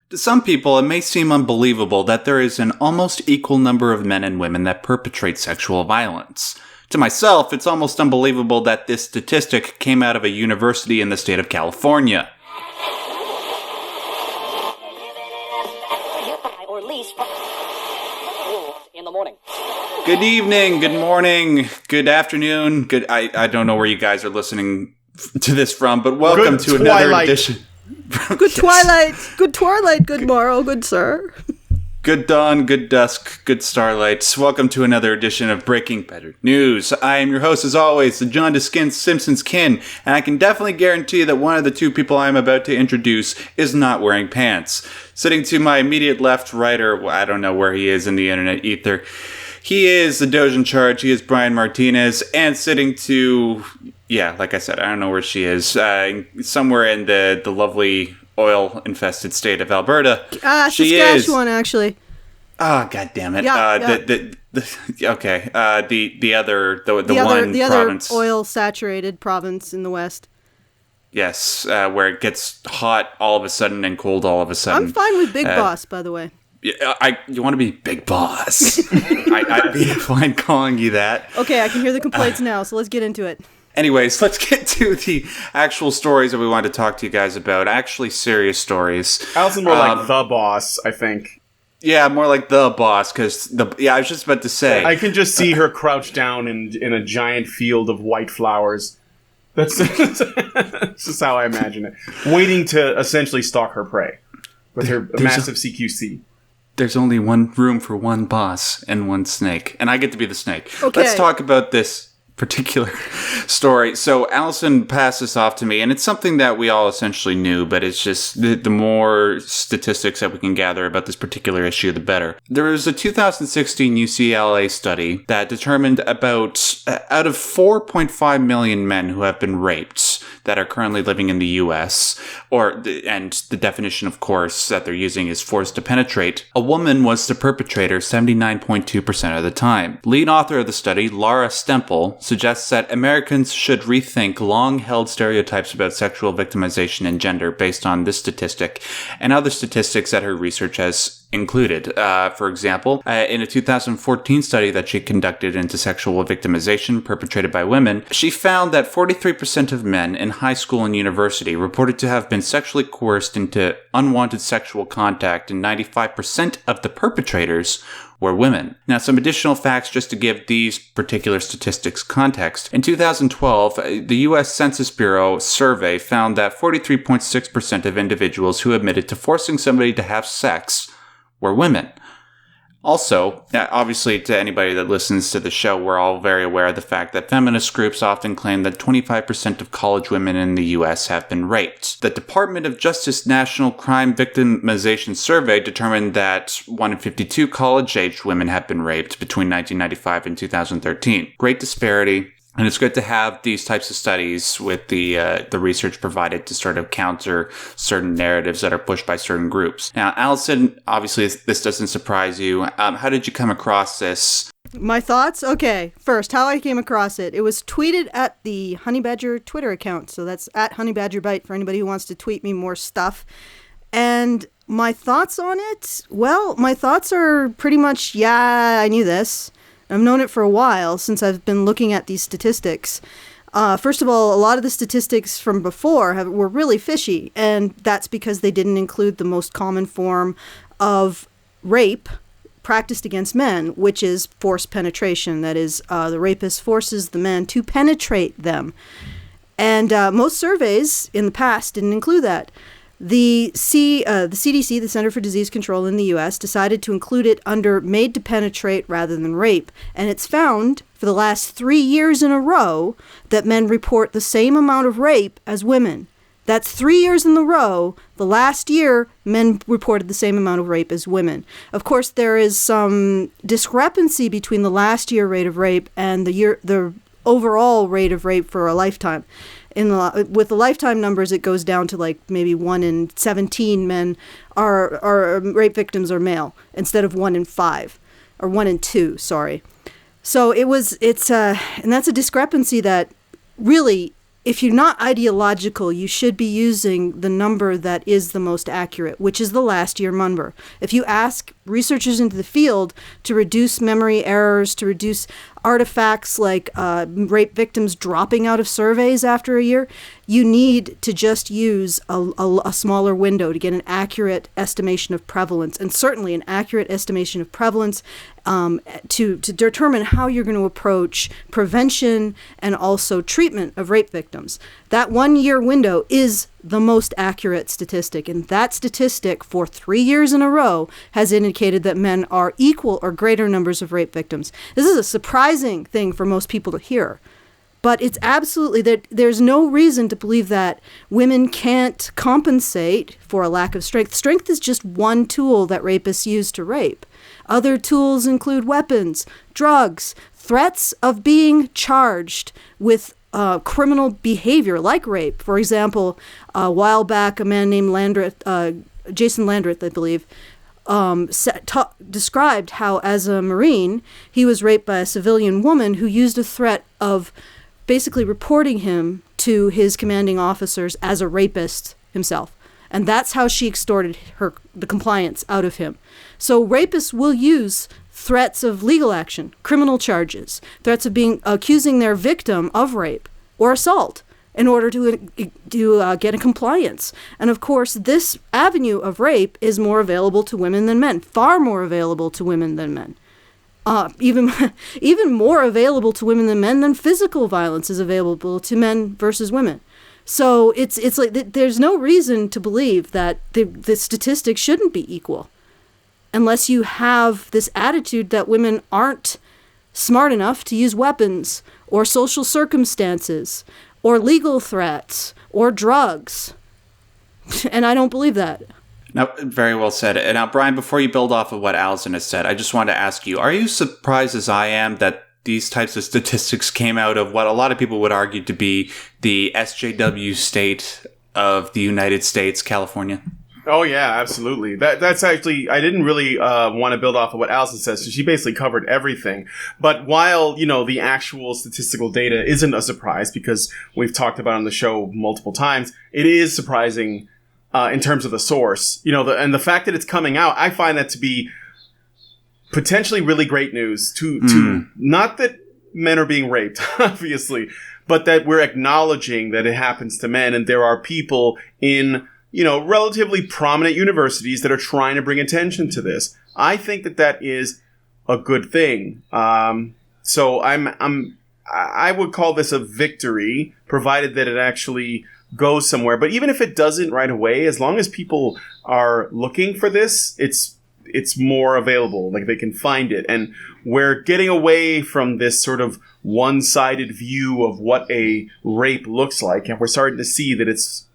To some people, it may seem unbelievable that there is an almost equal number of men and women that perpetrate sexual violence. To myself, it's almost unbelievable that this statistic came out of a university in the state of California. Good evening, good morning, good afternoon, I don't know where you guys are listening to this from, but welcome to another edition. Good twilight, good twilight, good morrow, good sir. Good dawn, good dusk, good starlight. Welcome to another edition of Breaking Better News. I am your host, as always, the John Deskin Simpsons kin, and I can definitely guarantee that one of the two people I am about to introduce is not wearing pants. Sitting to my immediate left, right, or I don't know where he is in the internet ether, he is the Doge in charge. He is Brian Martinez, and sitting to, like I said, I don't know where she is, somewhere in the lovely oil-infested state of Alberta. Saskatchewan, actually. Oh, God damn it. The other province. Oil-saturated province in the west. Yes, where it gets hot all of a sudden and cold all of a sudden. I'm fine with Big Boss, by the way. You want to be Big Boss. I'd be fine calling you that. Okay, I can hear the complaints now, so let's get into it. Anyways, let's get to the actual stories that we wanted to talk to you guys about. Actually, serious stories. Alison more like the boss, I think. Yeah, more like the boss, because I was just about to say. I can just see her crouched down in a giant field of white flowers. That's just how I imagine it. Waiting to essentially stalk her prey with her massive CQC. There's only one room for one boss and one snake, and I get to be the snake. Okay. Let's talk about this particular story. So Allison passed this off to me, and it's something that we all essentially knew, but it's just the more statistics that we can gather about this particular issue, the better. There was a 2016 UCLA study that determined about out of 4.5 million men who have been raped that are currently living in the U.S., and the definition, of course, that they're using is forced to penetrate, a woman was the perpetrator 79.2% of the time. Lead author of the study, Laura Stempel, suggests that Americans should rethink long-held stereotypes about sexual victimization and gender based on this statistic and other statistics that her research has included. For example, in a 2014 study that she conducted into sexual victimization perpetrated by women, she found that 43% of men in high school and university reported to have been sexually coerced into unwanted sexual contact, and 95% of the perpetrators were women. Now, some additional facts just to give these particular statistics context. In 2012, the U.S. Census Bureau survey found that 43.6% of individuals who admitted to forcing somebody to have sex were women. Also, obviously, to anybody that listens to the show, we're all very aware of the fact that feminist groups often claim that 25% of college women in the U.S. have been raped. The Department of Justice National Crime Victimization Survey determined that 1 in 52 college-aged women have been raped between 1995 and 2013. Great disparity. And it's good to have these types of studies with the research provided to sort of counter certain narratives that are pushed by certain groups. Now, Allison, obviously this doesn't surprise you. How did you come across this? My thoughts? Okay. First, how I came across it. It was tweeted at the Honey Badger Twitter account. So that's at HoneyBadgerBite for anybody who wants to tweet me more stuff. And my thoughts on it? Well, my thoughts are pretty much, I knew this. I've known it for a while since I've been looking at these statistics. First of all, a lot of the statistics from before were really fishy, and that's because they didn't include the most common form of rape practiced against men, which is forced penetration. That is, the rapist forces the man to penetrate them. And most surveys in the past didn't include that. The CDC, the Center for Disease Control in the U.S., decided to include it under made to penetrate rather than rape. And it's found for the last 3 years in a row that men report the same amount of rape as women. That's 3 years in a row. The last year, men reported the same amount of rape as women. Of course, there is some discrepancy between the last year rate of rape and the overall rate of rape for a lifetime. With the lifetime numbers, it goes down to like maybe 1 in 17 men are rape victims are male instead of 1 in 5 or 1 in 2. Sorry. So and that's a discrepancy that really if you're not ideological, you should be using the number that is the most accurate, which is the last year number. If you ask researchers into the field to reduce memory errors, to reduce artifacts like rape victims dropping out of surveys after a year, you need to just use a smaller window to get an accurate estimation of prevalence, and certainly an accurate estimation of prevalence to determine how you're going to approach prevention and also treatment of rape victims. That 1 year window is the most accurate statistic, and that statistic for 3 years in a row has indicated that men are equal or greater numbers of rape victims. This is a surprising thing for most people to hear, but it's absolutely that there's no reason to believe that women can't compensate for a lack of strength. Strength is just one tool that rapists use to rape. Other tools include weapons, drugs, threats of being charged with criminal behavior like rape. For example, a while back, a man named Jason Landreth, I believe, described how as a Marine, he was raped by a civilian woman who used a threat of basically reporting him to his commanding officers as a rapist himself. And that's how she extorted the compliance out of him. So rapists will use threats of legal action, criminal charges, threats of accusing their victim of rape or assault in order to get a compliance. And of course, this avenue of rape is more available to women than men, far more available to women than men. Even more available to women than men than physical violence is available to men versus women. So it's like there's no reason to believe that the statistics shouldn't be equal, unless you have this attitude that women aren't smart enough to use weapons or social circumstances or legal threats or drugs. And I don't believe that. Now, very well said. And now, Brian, before you build off of what Allison has said, I just want to ask you, are you surprised as I am that these types of statistics came out of what a lot of people would argue to be the SJW state of the United States, California? Oh, yeah, absolutely. That's actually, I didn't really want to build off of what Allison says, so she basically covered everything. But while, the actual statistical data isn't a surprise, because we've talked about it on the show multiple times, it is surprising in terms of the source. And the fact that it's coming out, I find that to be potentially really great news to not that men are being raped, obviously, but that we're acknowledging that it happens to men, and there are people in relatively prominent universities that are trying to bring attention to this. I think that is a good thing. So I would call this a victory, provided that it actually goes somewhere. But even if it doesn't right away, as long as people are looking for this, it's more available. Like, they can find it. And we're getting away from this sort of one-sided view of what a rape looks like. And we're starting to see that it's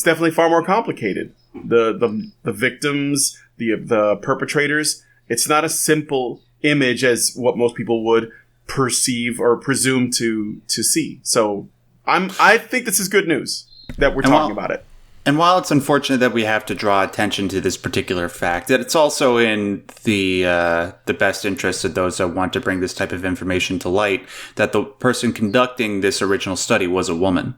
definitely far more complicated. The victims, the perpetrators, it's not a simple image as what most people would perceive or presume to see. So I think this is good news that we're talking about it. And while it's unfortunate that we have to draw attention to this particular fact, that it's also in the best interest of those that want to bring this type of information to light, that the person conducting this original study was a woman.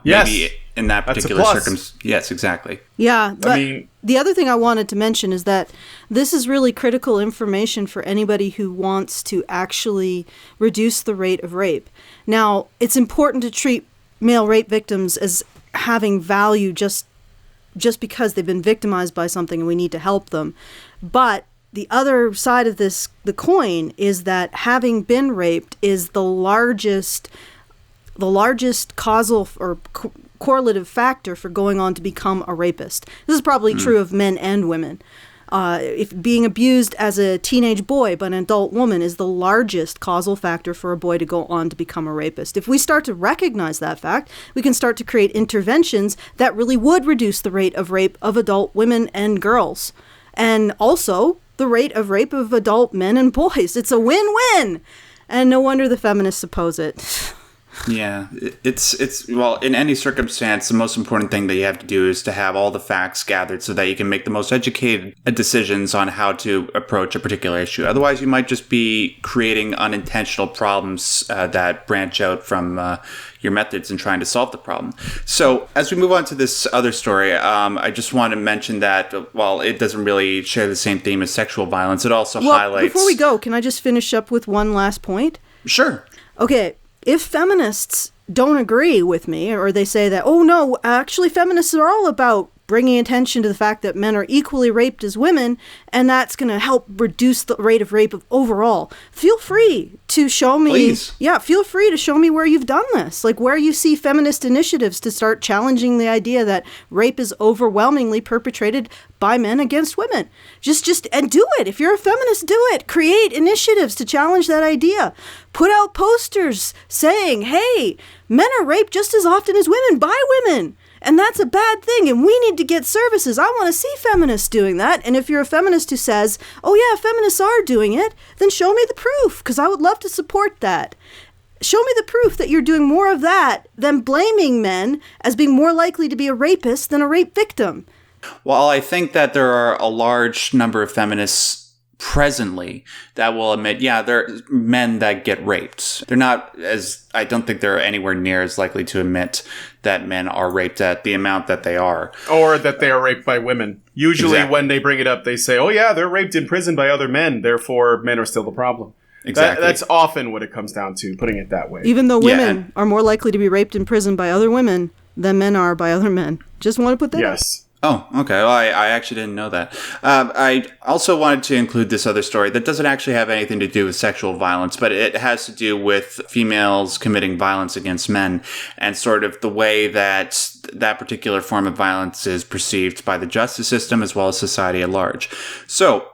Yes. Maybe in that particular circumstance. Yes, exactly. Yeah, but the other thing I wanted to mention is that this is really critical information for anybody who wants to actually reduce the rate of rape. Now, it's important to treat male rape victims as having value just because they've been victimized by something and we need to help them. But the other side of the coin is that having been raped is the largest causal or correlative factor for going on to become a rapist. This is probably true of men and women. If being abused as a teenage boy by an adult woman is the largest causal factor for a boy to go on to become a rapist. If we start to recognize that fact, we can start to create interventions that really would reduce the rate of rape of adult women and girls. And also the rate of rape of adult men and boys. It's a win-win. And no wonder the feminists oppose it. Yeah, it's well, in any circumstance, the most important thing that you have to do is to have all the facts gathered so that you can make the most educated decisions on how to approach a particular issue. Otherwise, you might just be creating unintentional problems that branch out from your methods in trying to solve the problem. So, as we move on to this other story, I just want to mention that while it doesn't really share the same theme as sexual violence, it also highlights... Before we go, can I just finish up with one last point? Sure. Okay. If feminists don't agree with me, or they say that, oh no, actually feminists are all about bringing attention to the fact that men are equally raped as women, and that's going to help reduce the rate of rape overall, feel free to show me. Please. Yeah, feel free to show me where you've done this, like where you see feminist initiatives to start challenging the idea that rape is overwhelmingly perpetrated by men against women. And do it. If you're a feminist, do it. Create initiatives to challenge that idea. Put out posters saying, hey, men are raped just as often as women by women. And that's a bad thing, and we need to get services. I want to see feminists doing that. And if you're a feminist who says, oh yeah, feminists are doing it, then show me the proof, because I would love to support that. Show me the proof that you're doing more of that than blaming men as being more likely to be a rapist than a rape victim. Well, I think that there are a large number of feminists presently that will admit, yeah, there are men that get raped. I don't think they're anywhere near as likely to admit that men are raped at the amount that they are. Or that they are raped by women. Usually Exactly. when they bring it up, they say, oh yeah, they're raped in prison by other men, therefore men are still the problem. Exactly. That's often what it comes down to, putting it that way. Even though Yeah, women are more likely to be raped in prison by other women than men are by other men. Just want to put that out. Yes. Oh, okay. Well, I actually didn't know that. I also wanted to include this other story that doesn't actually have anything to do with sexual violence, but it has to do with females committing violence against men and sort of the way that that particular form of violence is perceived by the justice system as well as society at large. So,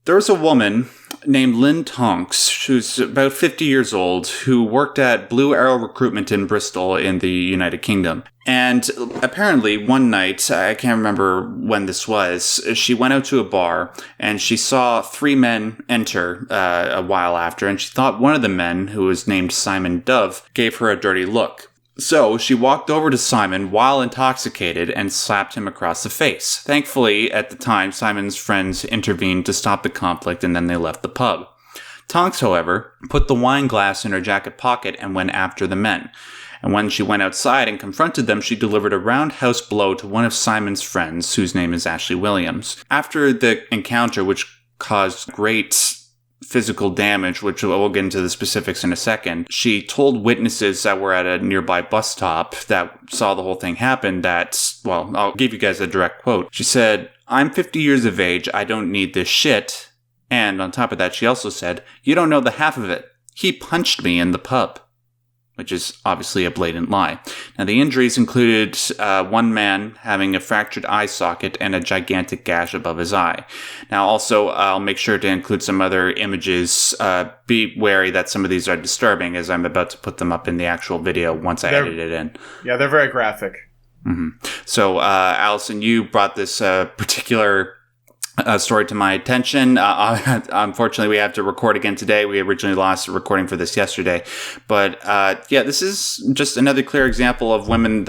there was a woman named Lynn Tonks, who's about 50 years old, who worked at Blue Arrow Recruitment in Bristol in the United Kingdom. And apparently one night, I can't remember when this was, she went out to a bar and she saw three men enter a while after, and she thought one of the men, who was named Simon Dove, gave her a dirty look. So she walked over to Simon while intoxicated and slapped him across the face. Thankfully, at the time, Simon's friends intervened to stop the conflict and then they left the pub. Tonks, however, put the wine glass in her jacket pocket and went after the men. And when she went outside and confronted them, she delivered a roundhouse blow to one of Simon's friends, whose name is Ashley Williams. After the encounter, which caused great physical damage, which we'll get into the specifics in a second, she told witnesses that were at a nearby bus stop that saw the whole thing happen that, well, I'll give you guys a direct quote. She said, "I'm 50 years of age. I don't need this shit." And on top of that, she also said, "You don't know the half of it. He punched me in the pub." Which is obviously a blatant lie. Now, the injuries included one man having a fractured eye socket and a gigantic gash above his eye. Now, also, I'll make sure to include some other images. Be wary that some of these are disturbing, as I'm about to put them up in the actual video once I edit it in. Yeah, they're very graphic. Mm-hmm. So, Allison, you brought this particular story to my attention. Unfortunately, we have to record again today. We originally lost a recording for this yesterday. But yeah, this is just another clear example of women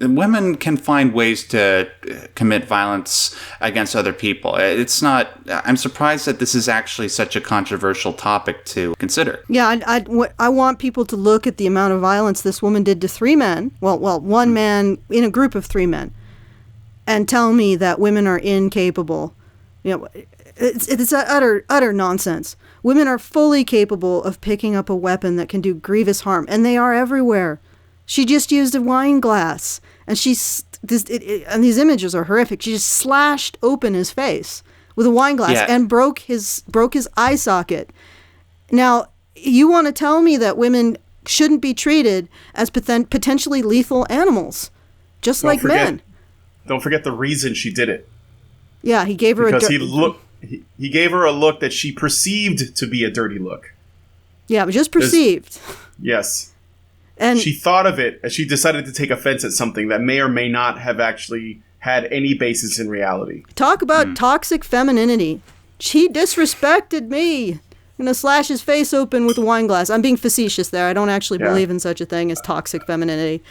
women can find ways to commit violence against other people. I'm surprised that this is actually such a controversial topic to consider. Yeah, I want people to look at the amount of violence this woman did to three men. Well, one man in a group of three men. And tell me that women are incapable. You know, it's utter nonsense. Women are fully capable of picking up a weapon that can do grievous harm, and they are everywhere. She just used a wine glass, and and these images are horrific. She just slashed open his face with a wine glass and broke his eye socket. Now, you want to tell me that women shouldn't be treated as potentially lethal animals, just like men? Don't forget the reason she did it. Yeah, he gave her he gave her a look that she perceived to be a dirty look. Yeah, but just perceived. Yes. And she thought of it as she decided to take offense at something that may or may not have actually had any basis in reality. Talk about toxic femininity. She disrespected me. gonna slash his face open with a wine glass. I'm being facetious there. I don't actually believe in such a thing as toxic femininity.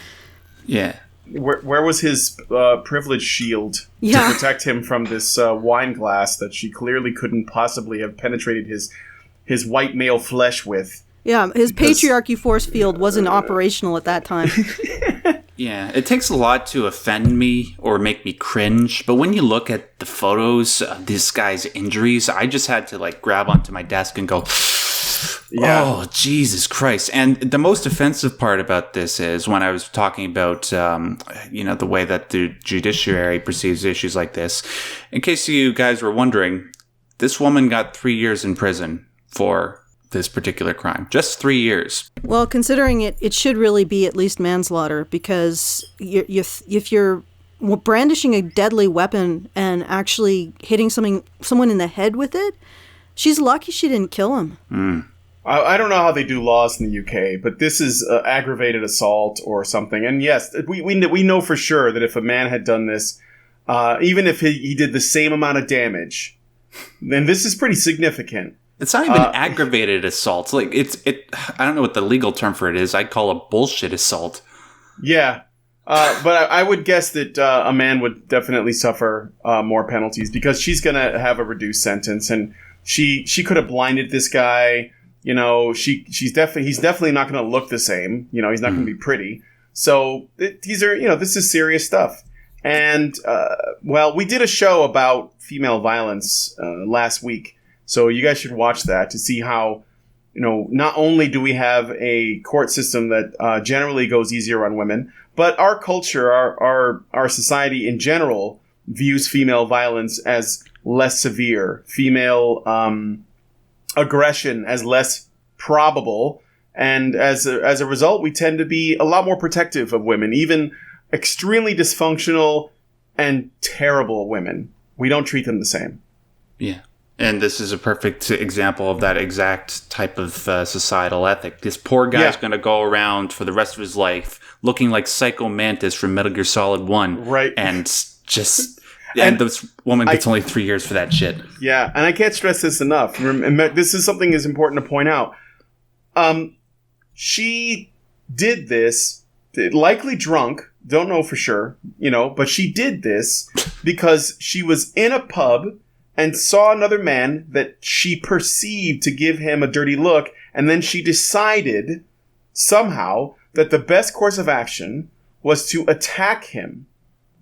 Yeah. Where was his privilege shield to protect him from this wine glass that she clearly couldn't possibly have penetrated his white male flesh with? Yeah, his patriarchy force field wasn't operational at that time. Yeah, it takes a lot to offend me or make me cringe, but when you look at the photos of this guy's injuries, I just had to like grab onto my desk and go, oh, Jesus Christ. And the most offensive part about this is when I was talking about, the way that the judiciary perceives issues like this. In case you guys were wondering, this woman got 3 years in prison for this particular crime. Just 3 years. Well, considering it should really be at least manslaughter, because if you're brandishing a deadly weapon and actually hitting someone in the head with it, she's lucky she didn't kill him. I don't know how they do laws in the UK, but this is aggravated assault or something. And yes, we know for sure that if a man had done this, even if he did the same amount of damage, then this is pretty significant. It's not even aggravated assault. Like I don't know what the legal term for it is. I'd call it bullshit assault. Yeah. But I would guess that a man would definitely suffer more penalties because she's going to have a reduced sentence, and she could have blinded this guy. You know, he's definitely not going to look the same. You know, he's not going to be pretty. So this is serious stuff. And we did a show about female violence last week. So you guys should watch that to see how, not only do we have a court system that generally goes easier on women, but our culture, our society in general views female violence as less severe, female aggression as less probable, and as a result, we tend to be a lot more protective of women, even extremely dysfunctional and terrible women. We don't treat them the same. Yeah. And this is a perfect example of that exact type of societal ethic. This poor guy's going to go around for the rest of his life looking like Psycho Mantis from Metal Gear Solid 1. Right. And just... And this woman gets only 3 years for that shit. Yeah, and I can't stress this enough. This is something that's important to point out. She did this, likely drunk, don't know for sure, but she did this because she was in a pub and saw another man that she perceived to give him a dirty look, and then she decided somehow that the best course of action was to attack him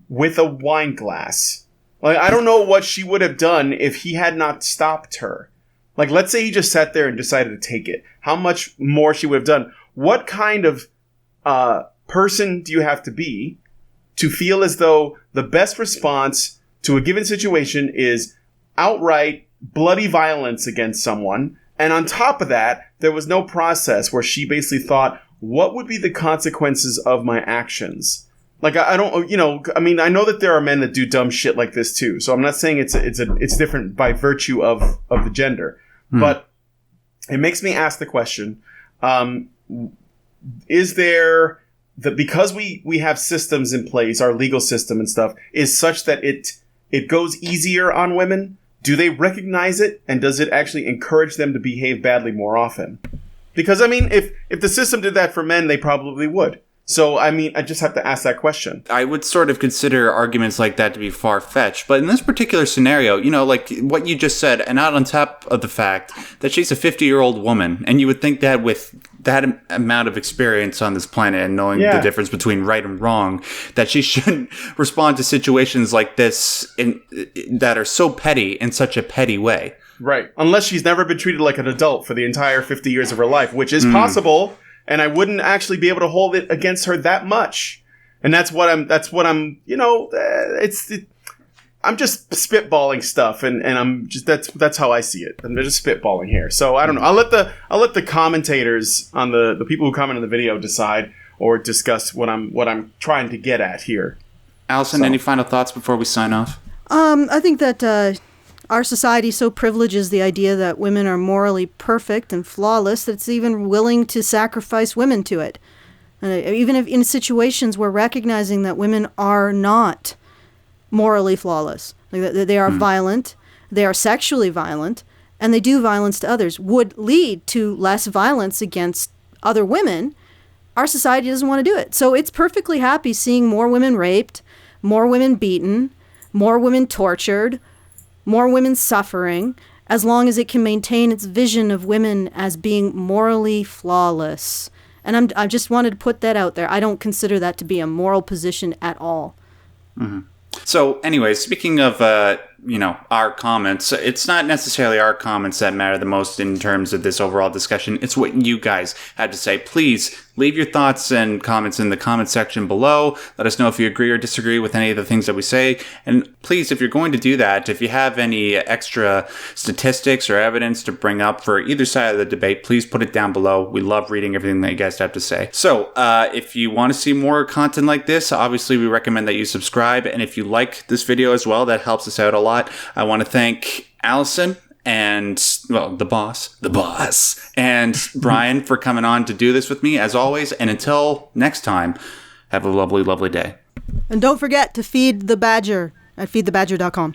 with a wine glass. Like, I don't know what she would have done if he had not stopped her. Like, let's say he just sat there and decided to take it. How much more she would have done? What kind of person do you have to be to feel as though the best response to a given situation is outright bloody violence against someone? And on top of that, there was no process where she basically thought, what would be the consequences of my actions? Like, I don't, I know that there are men that do dumb shit like this too. So I'm not saying it's different by virtue of the gender, but it makes me ask the question, is there because we have systems in place, our legal system and stuff is such that it goes easier on women? Do they recognize it? And does it actually encourage them to behave badly more often? Because, if the system did that for men, they probably would. So, I just have to ask that question. I would sort of consider arguments like that to be far-fetched. But in this particular scenario, like what you just said, and not on top of the fact that she's a 50-year-old woman, and you would think that with that amount of experience on this planet and knowing the difference between right and wrong, that she shouldn't respond to situations like this that are so petty in such a petty way. Right. Unless she's never been treated like an adult for the entire 50 years of her life, which is possible. And I wouldn't actually be able to hold it against her that much. And I'm just spitballing stuff. And I'm just, that's how I see it. I'm just spitballing here. So I don't know. I'll let the commentators on the people who comment on the video decide or discuss what I'm trying to get at here. Allison, any final thoughts before we sign off? I think that, our society so privileges the idea that women are morally perfect and flawless that it's even willing to sacrifice women to it. Even if in situations where recognizing that women are not morally flawless. Like they are violent, they are sexually violent, and they do violence to others, would lead to less violence against other women, our society doesn't want to do it. So it's perfectly happy seeing more women raped, more women beaten, more women tortured, more women suffering, as long as it can maintain its vision of women as being morally flawless. And I just wanted to put that out there. I don't consider that to be a moral position at all. Mm-hmm. So anyway, speaking of, our comments, it's not necessarily our comments that matter the most in terms of this overall discussion. It's what you guys had to say. Please leave your thoughts and comments in the comment section below. Let us know if you agree or disagree with any of the things that we say. And please, if you're going to do that, if you have any extra statistics or evidence to bring up for either side of the debate, please put it down below. We love reading everything that you guys have to say. So if you want to see more content like this, obviously we recommend that you subscribe. And if you like this video as well, that helps us out a lot. I want to thank Allison and, well, the boss, and Brian for coming on to do this with me, as always. And until next time, have a lovely, lovely day. And don't forget to feed the badger at feedthebadger.com.